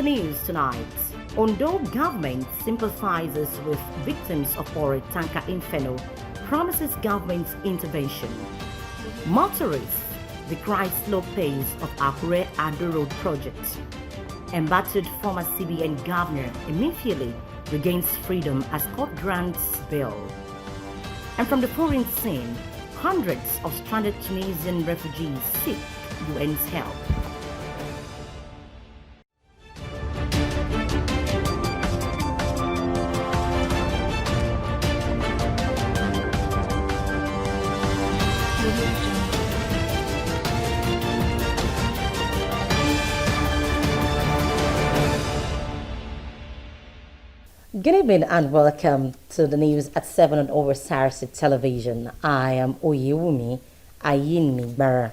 news tonight, Ondo government sympathizes with victims of Ore tanker inferno, promises government intervention. Motorists decry slow pace of AKURE-ADO road project. Embattled former CBN Governor EMEFIELE'S regains freedom as court grants bail. And from the foreign scene, hundreds of stranded Tunisian refugees seek UN's help. Good evening and welcome to the news at 7 on Osrc television. I am Oyewumi Ayinmigbara.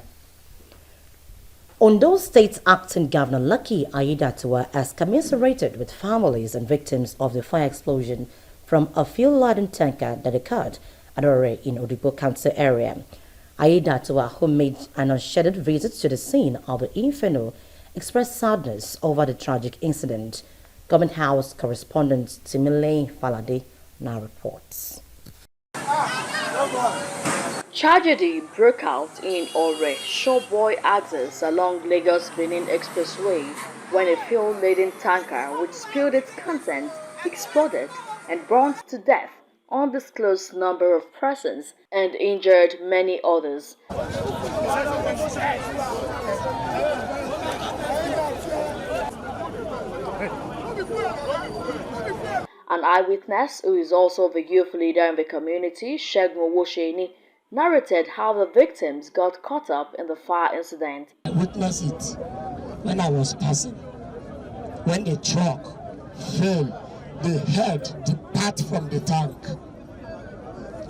Ondo State Acting Governor Lucky Aiyedatiwa has commiserated with families and victims of the fire explosion from a fuel-laden tanker that occurred at Ore in Odibo Council area. Aiyedatiwa, who made an unscheduled visit to the scene of the inferno, expressed sadness over the tragic incident. Government House correspondent Timile Falade now reports. Tragedy broke out in Ore Showboy axis along Lagos-Benin Expressway when a fuel-laden tanker which spilled its contents exploded and burned to death undisclosed number of persons and injured many others. An eyewitness, who is also the youth leader in the community, Shegun Owosheni, narrated how the victims got caught up in the fire incident. I witnessed it when I was passing. When the truck fell, the head depart from the tank.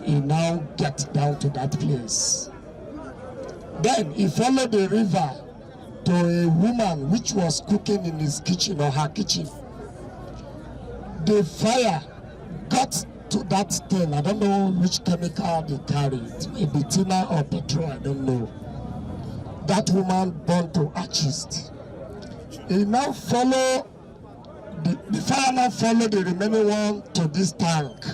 He now get down to that place. Then he followed the river to a woman which was cooking in his kitchen or her kitchen. The fire got to that thing. I don't know which chemical they carried, maybe tina or petrol, I don't know. That woman burned to ashes. He now follow the fire now followed the remaining one to this tank.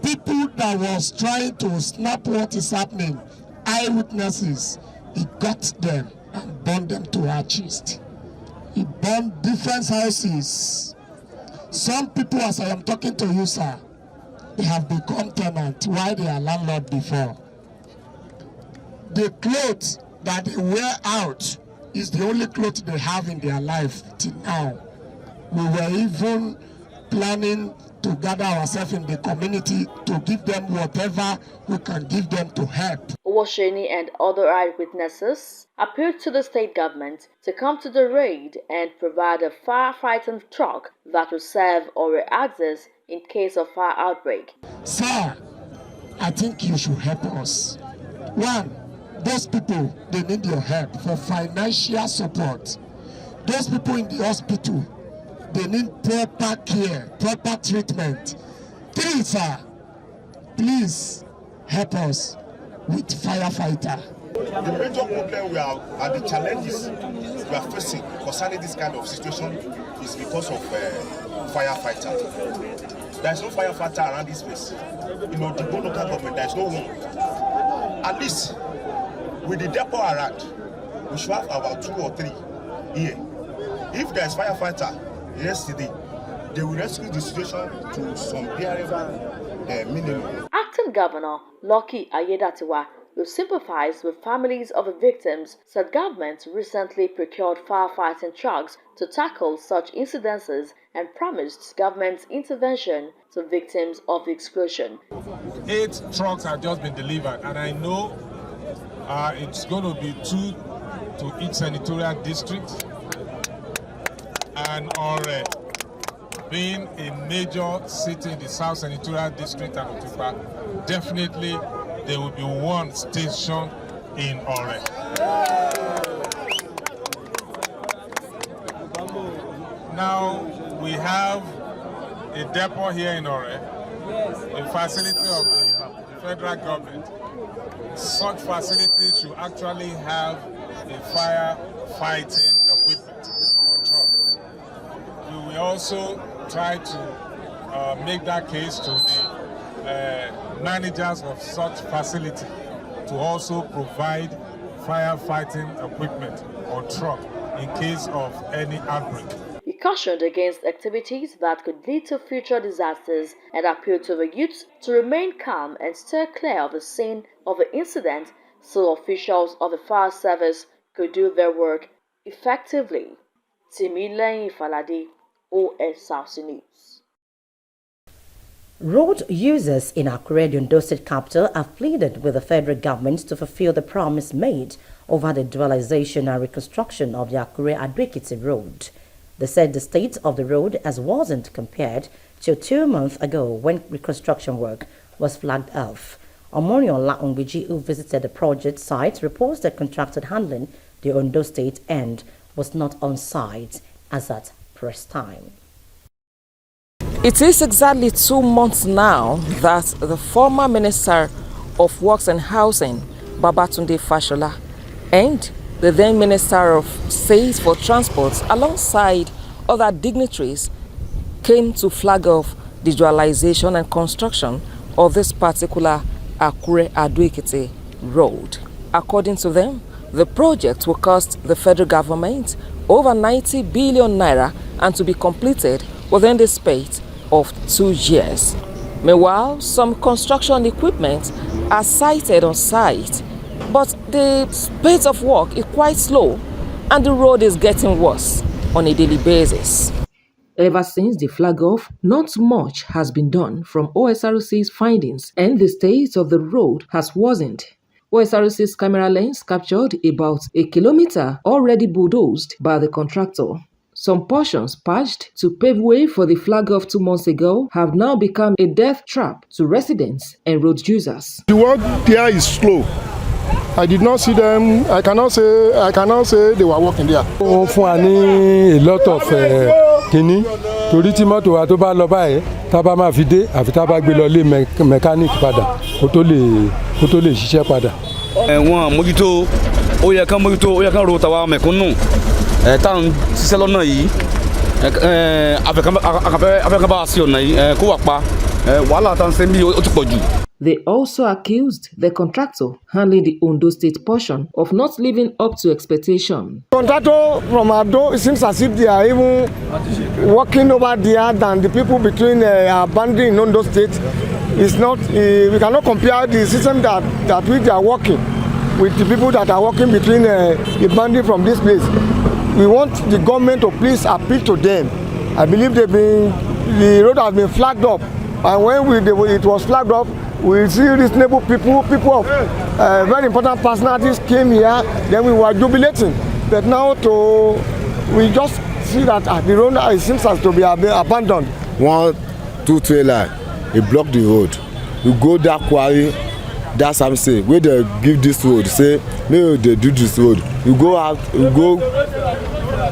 People that was trying to snap what is happening, eyewitnesses, he got them and burned them to ashes. He burned different houses. Some people, as I am talking to you, sir, they have become tenants while they are landlord before. The clothes that they wear out is the only clothes they have in their life till now. We were even planning to gather ourselves in the community to give them whatever we can give them to help. Owosheni and other eyewitnesses appealed to the state government to come to the raid and provide a firefighting truck that will serve Ore axis in case of fire outbreak. Sir, I think you should help us. One, those people, they need your help for financial support. Those people in the hospital, they need proper care, proper treatment. Three, sir, please help us with firefighter. The major problem we are and the challenges we are facing concerning this kind of situation is because of firefighter. There is no firefighter around this place. You know, the local government, there is no one. At least with the depot around, we should have about 2 or 3 here. If there is firefighter yesterday, they will rescue the situation to some bearable minimum. Acting Governor Lucky Aiyedatiwa will sympathize with families of the victims, said government recently procured firefighting trucks to tackle such incidences and promised government intervention to victims of the explosion. 8 trucks have just been delivered, and I know it's going to be 2 to each senatorial district. And Ore, being a major city in the South Senatorial District and Otupa, definitely there will be 1 station in Ore. Now we have a depot here in Ore, a facility of the federal government. Such facility should actually have a firefighting equipment or truck. we also try to make that case to the managers of such facility to also provide firefighting equipment or truck in case of any outbreak. He cautioned against activities that could lead to future disasters and appealed to the youth to remain calm and steer clear of the scene of the incident so officials of the fire service could do their work effectively. Timileyin Falade, Osrc News. Road users in AKURE-ADO State capital have pleaded with the federal government to fulfill the promise made over the dualization and reconstruction of the AKURE-ADO road. They said the state of the road has worsened compared to 2 months ago when reconstruction work was flagged off. Omoriola Ongbiji, who visited the project site, reports that contractor handling the Ondo State end was not on site as at press time. It is exactly 2 months now that the former Minister of Works and Housing, Babatunde Fashola, and the then Minister of State for Transport, alongside other dignitaries, came to flag off the dualization and construction of this particular AKURE-ADO road. According to them, the project will cost the federal government over 90 billion naira and to be completed within the space of 2 years. Meanwhile, some construction equipment are sited on site, but the pace of work is quite slow and the road is getting worse on a daily basis. Ever since the flag off, not much has been done from OSRC's findings, and the state of the road has worsened. OSRC's camera lens captured about a kilometer already bulldozed by the contractor. Some portions patched to pave way for the flag off 2 months ago have now become a death trap to residents and road users. The work there is slow. I did not see them. I cannot say they were working there. Ó fún wa ní a lot of kíní torí tí mọ́tò wa tó bá lọ báyìí tá bá máa fi dé àfi tá bá gbé lọ lé mechanic padà kó tó lè ṣiṣẹ́ padà. Wọ́n mójútó ó yẹ kán ro tàwa mẹ̀kúnnù táwọn ṣiṣẹ́ lọ́nà yìí afẹ́kàn bá sí ọ̀nà yìí kó wà pa wàhálà tá ń ṣe bí ó ti pọ̀ jù. They also accused the contractor handling the Ondo State portion of not living up to expectation. Contractor from Ado, it seems as if they are even working over there than the people between Abandi in Ondo State. It's not. We cannot compare the system that we are working with the people that are working between Abandi from this place. We want the government to please appeal to them. I believe the road has been flagged up, and when it was flagged up, we see reasonable people of very important personalities came here. Then we were jubilating, but now we just see that the road it seems as to be abandoned. 1-2 trailer, it blocked the road. We go that quarry, that's what I'm saying. Where they give this road, say maybe they do this road. We go out, we go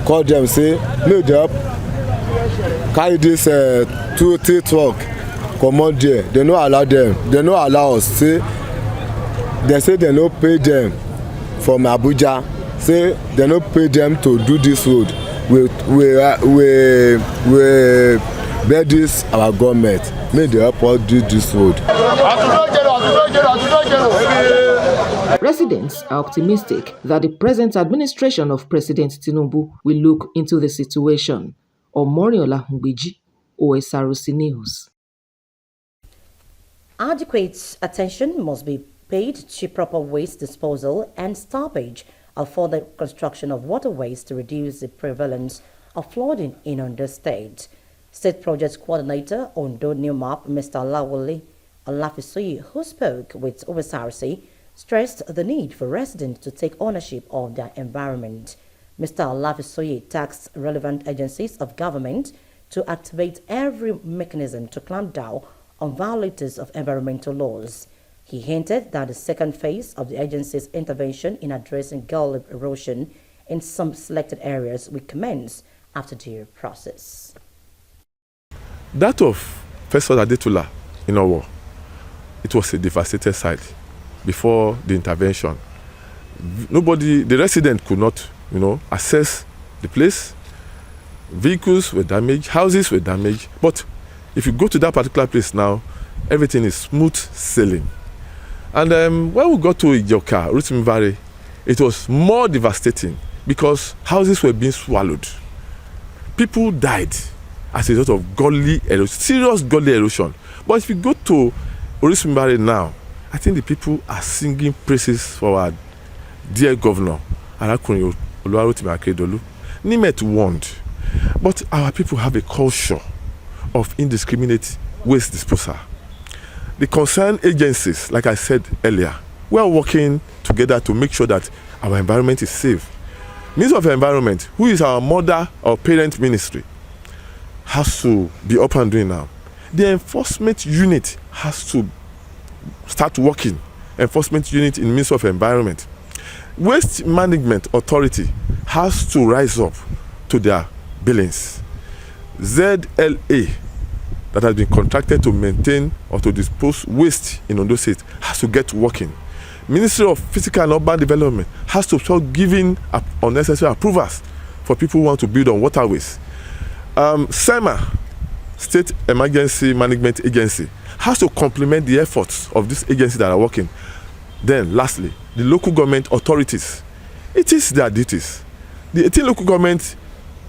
call them, say maybe they up carry this 2-3 truck. Come out there, they no allow them, they no allow us. Say they no pay them from Abuja. Say they no pay them to do this road. We beg this our government, make they help us do this road. Residents are optimistic that the present administration of President Tinubu will look into the situation. Omoriola Ongbiji, Osrc News. Adequate attention must be paid to proper waste disposal and stoppage of further construction of waterways to reduce the prevalence of flooding in Ondo State. State Projects Coordinator Ondo New Map, Mr. Lawole Olafisoye, who spoke with Osrc, stressed the need for residents to take ownership of their environment. Mr. Olafisoye tasked relevant agencies of government to activate every mechanism to clamp down on violators of environmental laws. He hinted that the second phase of the agency's intervention in addressing gully erosion in some selected areas will commence after due process. That of First Adetula in Owo, it was a devastated site before the intervention. The resident could not, assess the place. Vehicles were damaged, houses were damaged. But if you go to that particular place now, everything is smooth sailing. And when we got to Ijoka, Rutimvare, it was more devastating because houses were being swallowed. People died as a result of gully erosion, serious gully erosion. But if you go to Rutimvare now, I think the people are singing praises for our dear governor, AKURE-ADO. Nimet warned, but our people have a culture of indiscriminate waste disposal. The concerned agencies, like I said earlier, we are working together to make sure that our environment is safe. Ministry of Environment, who is our mother or parent ministry, has to be up and doing now. The enforcement unit has to start working. Enforcement unit in Ministry of Environment. Waste Management Authority has to rise up to their billings. ZLA, that has been contracted to maintain or to dispose waste in Ondo State, has to get working. Ministry of Physical and Urban Development has to start giving unnecessary approvals for people who want to build on waterways. SEMA, State Emergency Management Agency, has to complement the efforts of these agencies that are working. Then, lastly, the local government authorities. It is their duties. The 18 local government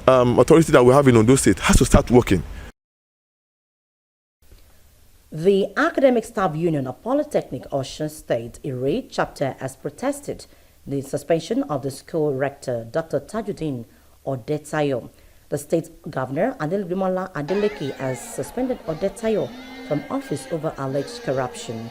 authorities that we have in Ondo State has to start working. The Academic Staff Union of Polytechnic Osrc State, AKURE chapter, has protested the suspension of the school rector, Dr. Tajuddin Odetayo. The state governor, Adelbimola Adeleke, has suspended Odetayo from office over alleged corruption.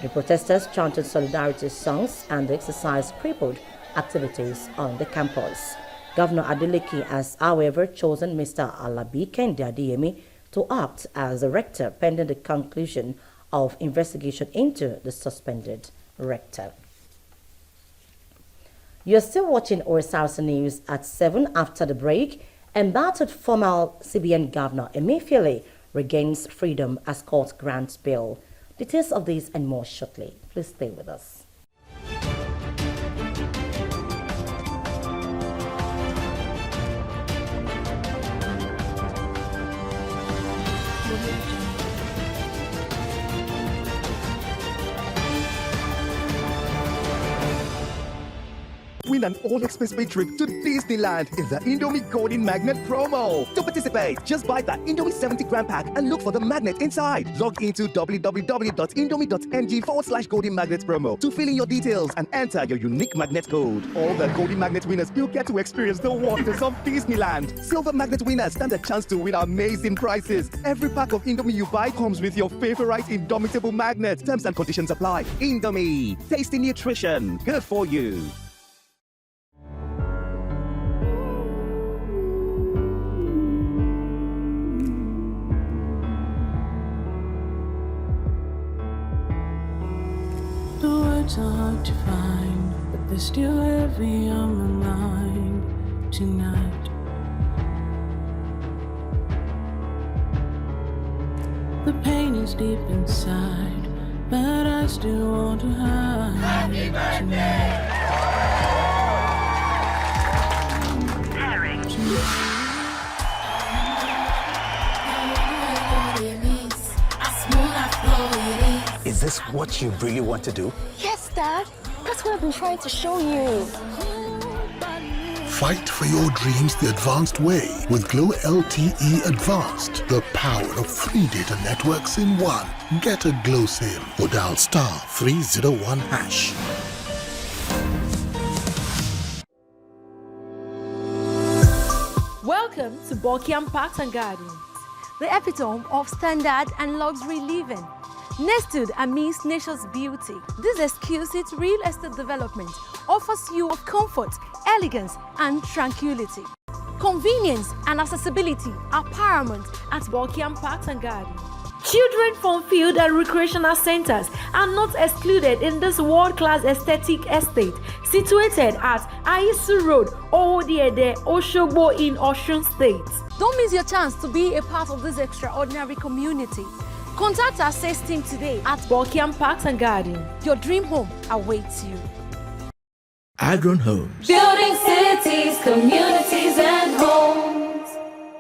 The protesters chanted solidarity songs and exercised crippled activities on the campus. Governor Adeleke has, however, chosen Mr. Alabi Kende Adeyemi to act as the rector pending the conclusion of investigation into the suspended rector. You're still watching Osrc News at 7 after the break. Embattled former CBN Governor EMEFIELE regains freedom as court grants bail. Details of this and more shortly. Please stay with us. Win an all-expense-paid trip to Disneyland in the Indomie Golden Magnet promo. To participate, just buy the Indomie 70 gram pack and look for the magnet inside. Log into www.indomie.ng/Golden Magnet promo to fill in your details and enter your unique magnet code. All the Golden Magnet winners will get to experience the wonders of Disneyland. Silver Magnet winners stand a chance to win amazing prizes. Every pack of Indomie you buy comes with your favorite indomitable magnet. Terms and conditions apply. Indomie, tasty nutrition, good for you. Are hard to find, but they're still heavy on my mind tonight. The pain is deep inside, but I still want to hide tonight. Is this what you really want to do? Yes, Dad. That's what I've been trying to show you. Fight for your dreams the advanced way with Glow LTE Advanced. The power of 3 data networks in one. Get a Glow SIM or dial *301#. Welcome to Buckingham Parks and Gardens, the epitome of standard and luxury living. Nestled amidst nature's beauty, this exquisite real estate development offers you comfort, elegance, and tranquility. Convenience and accessibility are paramount at Buckingham Parks and Gardens. Children from field and recreational centers are not excluded in this world-class aesthetic estate situated at Aisu Road, Owodiede, Oshogbo in Osun State. Don't miss your chance to be a part of this extraordinary community. Contact our sales team today at Buckingham Parks and Gardens. Your dream home awaits you. Agron Homes. Building cities, communities, and homes.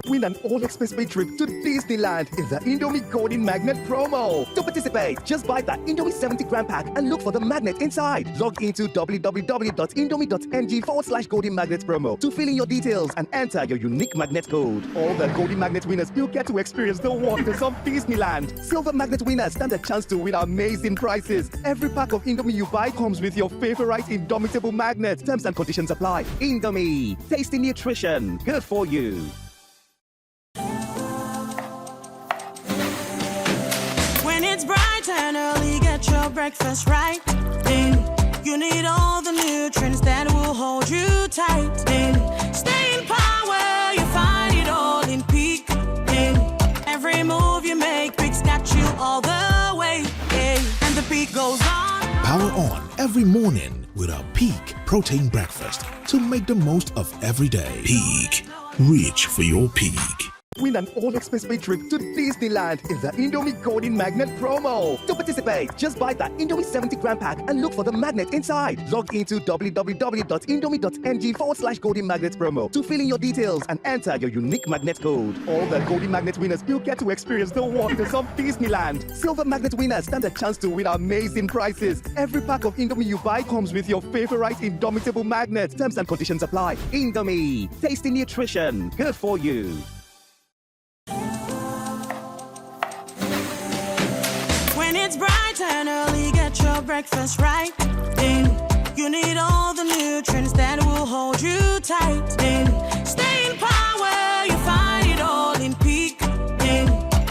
Win an all-expense-paid trip to Disneyland in the Indomie Golden Magnet promo. To participate, just buy the Indomie 70 gram pack and look for the magnet inside. Log into www.indomie.ng/Golden Magnet promo to fill in your details and enter your unique magnet code. All the Golden Magnet winners will get to experience the wonders of Disneyland. Silver Magnet winners stand a chance to win amazing prizes. Every pack of Indomie you buy comes with your favorite indomitable magnet. Terms and conditions apply. Indomie, tasty nutrition, good for you. When it's bright and early, get your breakfast right. Then you need all the nutrients that will hold you tight. Then stay in power, you find it all in Peak. Then every move you make, Peak's got you all the way. And the Peak goes on. Power on every morning with our Peak protein breakfast to make the most of every day. Peak. Reach for your peak. Win an all-expense-paid trip to Disneyland in the Indomie Golden Magnet promo. To participate, just buy the Indomie 70 gram pack and look for the magnet inside. Log into www.indomie.ng/Golden Magnet promo to fill in your details and enter your unique magnet code. All the Golden Magnet winners will get to experience the wonders of Disneyland. Silver Magnet winners stand a chance to win amazing prizes. Every pack of Indomie you buy comes with your favorite indomitable magnet. Terms and conditions apply. Indomie, tasty nutrition, good for you. When it's bright and early, get your breakfast right. Then you need all the nutrients that will hold you tight. Then stay in power, you find it all in Peak. Then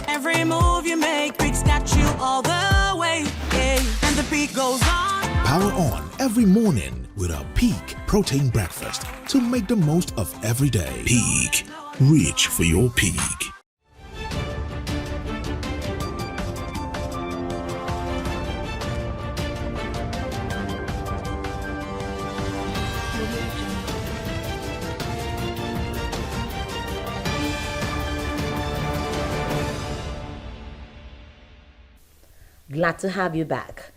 every move you make, Peak's got you all the way. And the Peak goes on. Power on every morning with our Peak protein breakfast to make the most of every day. Peak. Reach for your peak. Glad to have you back.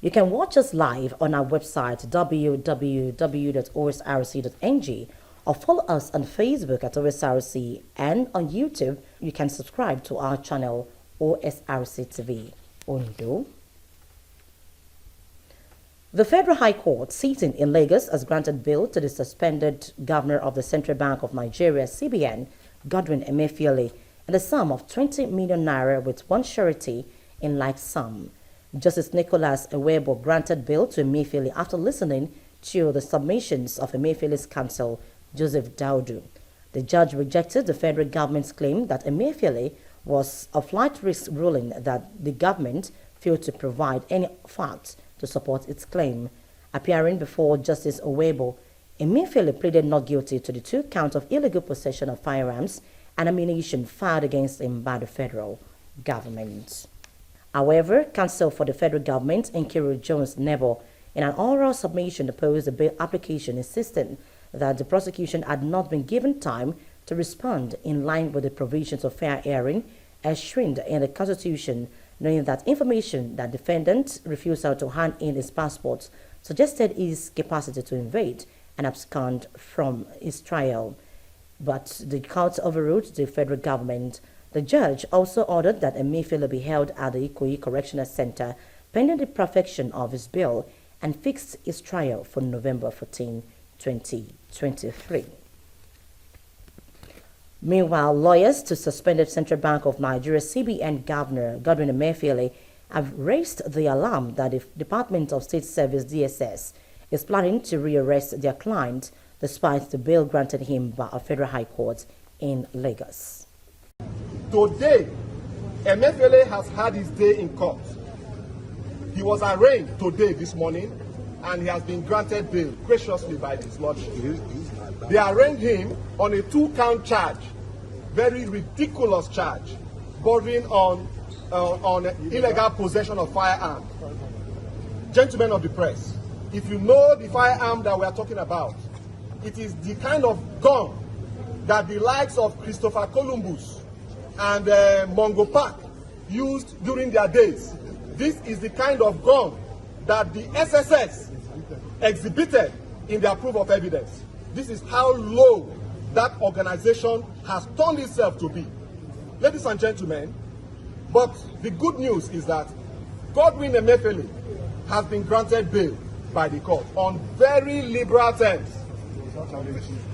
You can watch us live on our website www.osrc.ng or follow us on Facebook at Osrc, and on YouTube you can subscribe to our channel OSRC TV Ondo. The Federal High Court sitting in Lagos has granted bail to the suspended Governor of the Central Bank of Nigeria (CBN), Godwin Emefiele, and a sum of 20 million naira with one surety in like sum. Justice Nicholas Ewebo granted bail to Emefiele after listening to the submissions of Emefiele's counsel, Joseph Daudu. The judge rejected the federal government's claim that Emefiele was a flight risk ruling that the government failed to provide any facts to support its claim. Appearing before Justice Ewebo, Emefiele pleaded not guilty to the 2 counts of illegal possession of firearms and ammunition filed against him by the federal government. However, counsel for the federal government, Nkiru Jones-Nebo, in an oral submission opposed the bail application, insisting that the prosecution had not been given time to respond in line with the provisions of fair hearing enshrined in the Constitution, knowing that information that defendant refusal to hand in his passport suggested his capacity to invade and abscond from his trial. But the court overruled the federal government. The judge also ordered that Emefiele be held at the Ikoyi Correctional Center pending the perfection of his bail and fixed his trial for November 14, 2023. Meanwhile, lawyers to suspended Central Bank of Nigeria (CBN) Governor Godwin Emefiele have raised the alarm that the Department of State Service (DSS) is planning to rearrest their client despite the bail granted him by a federal high court in Lagos. Today, Emefiele has had his day in court. He was arraigned today, this morning, and he has been granted bail graciously by his lordship. They arraigned him on a 2-count charge, very ridiculous charge, bordering on illegal possession of firearms. Gentlemen of the press, if you know the firearm that we are talking about, it is the kind of gun that the likes of Christopher Columbus and Mungo Park used during their days. This is the kind of gun that the SSS exhibited in their proof of evidence. This is how low that organization has turned itself to be. Ladies and gentlemen, but the good news is that Godwin Emefiele has been granted bail by the court on very liberal terms.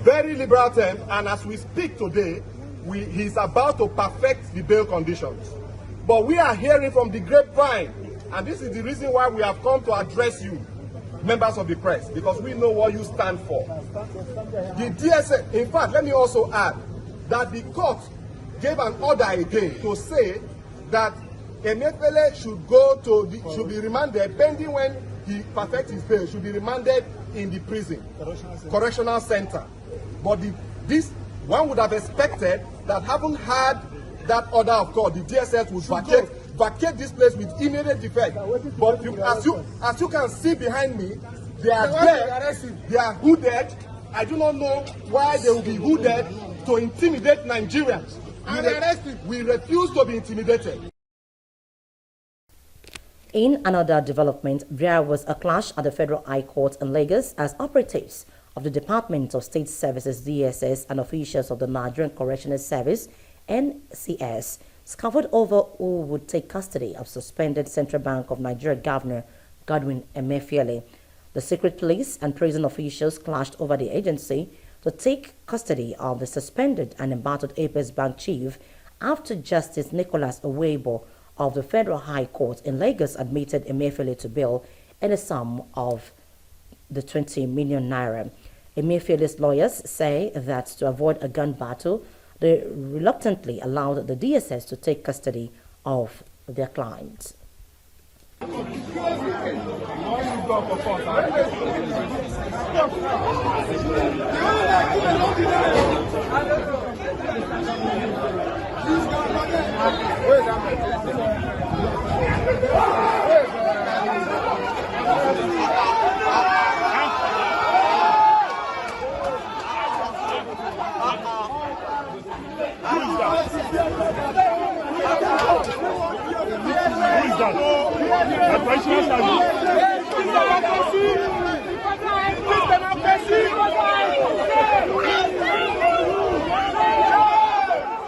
Very liberal terms, and as we speak today, he's about to perfect the bail conditions. But we are hearing from the grapevine, and this is the reason why we have come to address you, members of the press, because we know what you stand for. The DSS, in fact, let me also add that the court gave an order again to say that Emefiele should be remanded pending when he perfects his bail, should be remanded in the prison, correctional center. But this one would have expected that, having had that order of court, the DSS would vacate this place with immediate effect. But as you can see behind me, they are there, they are hooded. I do not know why they will be hooded to intimidate Nigerians. We refuse to be intimidated. In another development, there was a clash at the Federal High Court in Lagos as operatives of the Department of State Services DSS and officials of the Nigerian Correctional Service NCS scuppered over who would take custody of suspended Central Bank of Nigeria Governor Godwin Emefiele. The secret police and prison officials clashed over the agency to take custody of the suspended and embattled Apex Bank chief after Justice Nicholas Owebo of the Federal High Court in Lagos admitted Emefiele to bail in a sum of the 20 million naira. Emefiele's lawyers say that to avoid a gun battle, they reluctantly allowed the DSS to take custody of their client.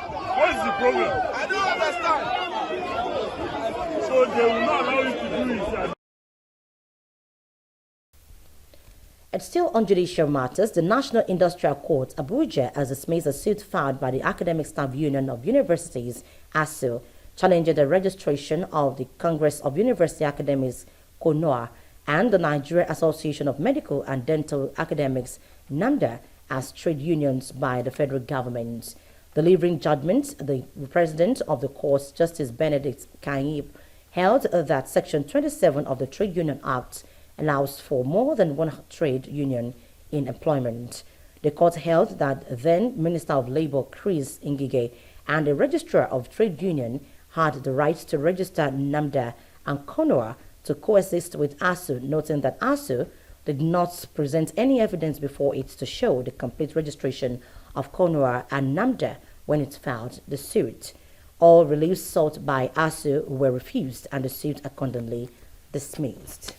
What is the problem? I don't understand. So they will not allow you to do it. And still on judicial matters, the National Industrial Court, Abuja, has dismissed a suit filed by the Academic Staff Union of Universities, ASU, challenging the registration of the Congress of University Academics, CONOA, and the Nigeria Association of Medical and Dental Academics, NAMDA, as trade unions by the federal government. Delivering judgment, the president of the court, Justice Benedict Kaib, held that Section 27 of the Trade Union Act allows for more than one trade union in employment. The court held that then Minister of Labour Chris Ngige and the Registrar of Trade Union had the right to register NAMDA and CONOA to coexist with ASU, noting that ASU did not present any evidence before it to show the complete registration of CONOA and NAMDA when it filed the suit. All reliefs sought by ASU were refused and the suit accordingly dismissed.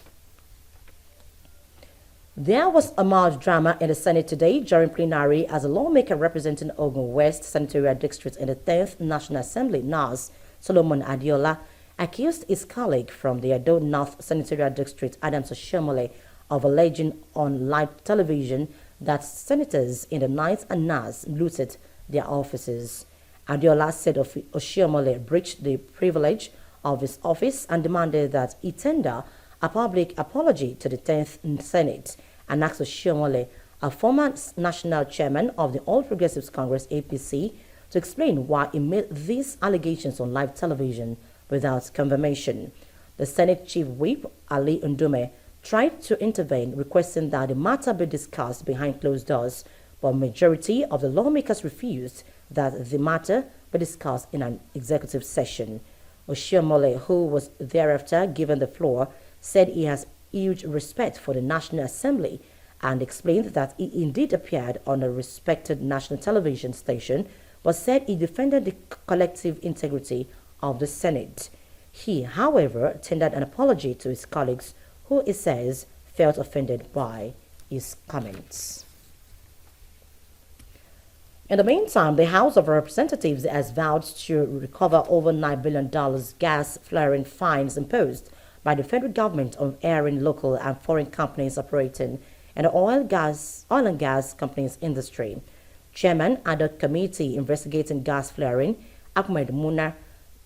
There was a mild drama in the Senate today during plenary as a lawmaker representing Ogun West Senatorial District in the 10th National Assembly, NAS, Solomon Adiola, accused his colleague from the Edo North Senatorial District, Adams Oshomole, of alleging on live television that senators in the 9th and NAS looted their offices. Adiola said Oshiomole breached the privilege of his office and demanded that he tender a public apology to the 10th Senate and asked Oshiomole, a former national chairman of the All Progressives Congress APC, to explain why he made these allegations on live television without confirmation. The Senate Chief Whip, Ali Ndume, tried to intervene, requesting that the matter be discussed behind closed doors, but a majority of the lawmakers refused that the matter be discussed in an executive session. Oshiomole, who was thereafter given the floor, said he has huge respect for the National Assembly and explained that he indeed appeared on a respected national television station, but said he defended the collective integrity of the Senate. He, however, tendered an apology to his colleagues who, he says, felt offended by his comments. In the meantime, the House of Representatives has vowed to recover over $9 billion gas flaring fines imposed by the federal government on airing local and foreign companies operating in the oil and gas companies industry. Chairman ADO Committee investigating gas flaring, Ahmed Muna,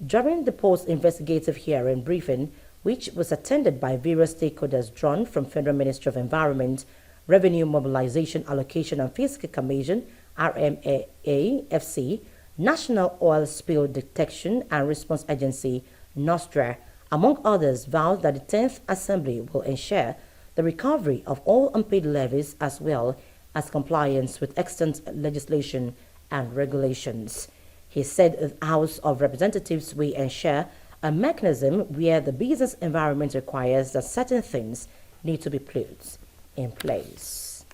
during the post-investigative hearing briefing, which was attended by various stakeholders drawn from Federal Ministry of Environment, Revenue Mobilization, Allocation and Fiscal Commission, RMAFC, National Oil Spill Detection and Response Agency, NOSTRA, among others, vowed that the 10th Assembly will ensure the recovery of all unpaid levies as well as compliance with extant legislation and regulations. He said the House of Representatives will ensure a mechanism where the business environment requires that certain things need to be put in place.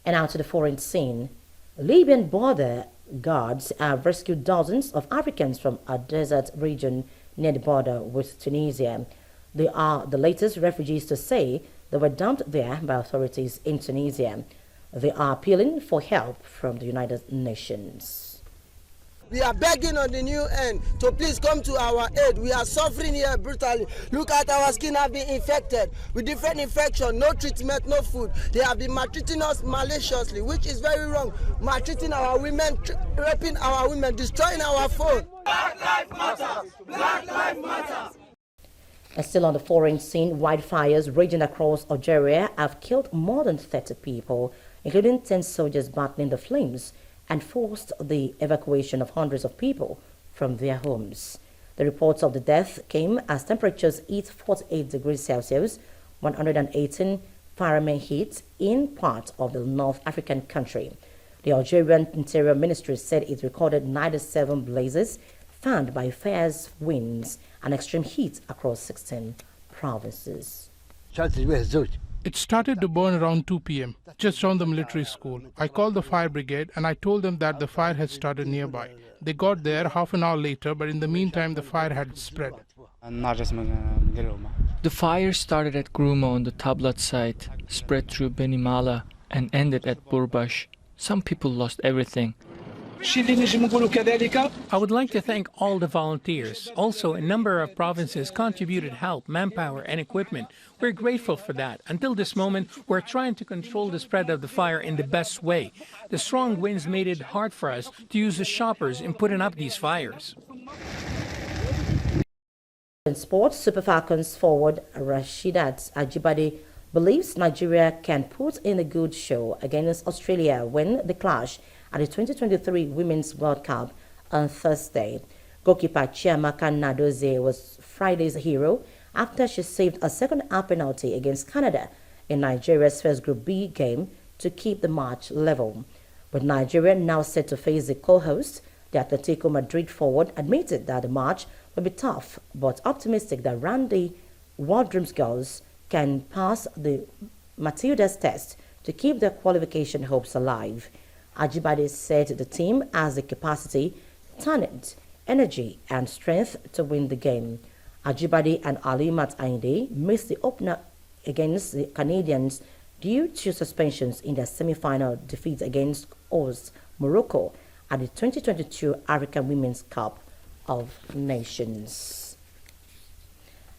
And now to the foreign scene. Libyan border guards have rescued dozens of Africans from a desert region near the border with Tunisia. They are the latest refugees to say they were dumped there by authorities in Tunisia. They are appealing for help from the United Nations. We are begging on the new end to please come to our aid. We are suffering here brutally. Look at our skin have been infected with different infections, no treatment, no food. They have been maltreating us maliciously, which is very wrong. Maltreating our women, raping our women, destroying our phone. Black Lives Matter! Black Lives Matter! And still on the foreign scene, wildfires raging across Algeria have killed more than 30 people, including 10 soldiers battling the flames, and forced the evacuation of hundreds of people from their homes. The reports of the death came as temperatures hit 48 degrees Celsius, 118 Fahrenheit in part of the North African country. The Algerian Interior Ministry said it recorded 97 blazes fanned by fierce winds and extreme heat across 16 provinces. It started to burn around 2 p.m., just around the military school. I called the fire brigade and I told them that the fire had started nearby. They got there half an hour later, but in the meantime the fire had spread. The fire started at Gruma on the Tablat site, spread through Benimala, and ended at Burbash. Some people lost everything. I would like to thank all the volunteers. Also, a number of provinces contributed help, manpower, and equipment. We're grateful for that. Until this moment, we're trying to control the spread of the fire in the best way. The strong winds made it hard for us to use the choppers in putting up these fires. In sports, Super Falcons forward Rashidat Ajibade believes Nigeria can put in a good show against Australia when they clash at the 2023 Women's World Cup on Thursday. Goalkeeper Chiamaka Nadozie was Friday's hero after she saved a second-half penalty against Canada in Nigeria's first Group B game to keep the match level. With Nigeria now set to face the co-host, the Atletico Madrid forward admitted that the match will be tough, but optimistic that Randy Waldrum's girls can pass the Matilda's test to keep their qualification hopes alive. Ajibade said the team has the capacity, talent, energy, and strength to win the game. Ajibade and Alimat Ainde missed the opener against the Canadians due to suspensions in their semi-final defeat against host Morocco at the 2022 African Women's Cup of Nations.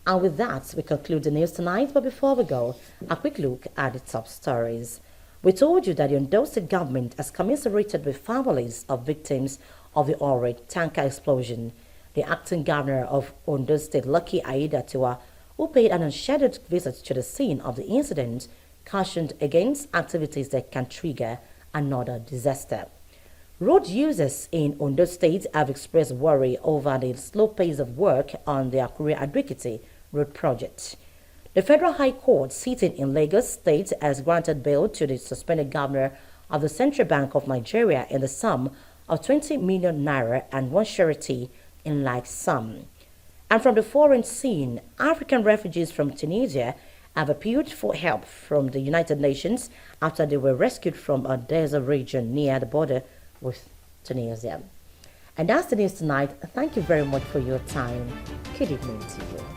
And with that, we conclude the news tonight. But before we go, a quick look at the top stories. We told you that the Ondo State government has commiserated with families of victims of the Ore tanker explosion. The acting governor of Ondo State, Lucky Aiyedatiwa, who paid an unscheduled visit to the scene of the incident, cautioned against activities that can trigger another disaster. Road users in Ondo State have expressed worry over the slow pace of work on the AKURE-ADO road project. The Federal High Court sitting in Lagos State has granted bail to the suspended governor of the Central Bank of Nigeria in the sum of 20 million naira and one surety in like sum. And from the foreign scene, African refugees from Tunisia have appealed for help from the United Nations after they were rescued from a desert region near the border with Tunisia. And that's the news tonight. Thank you very much for your time. Good evening to you.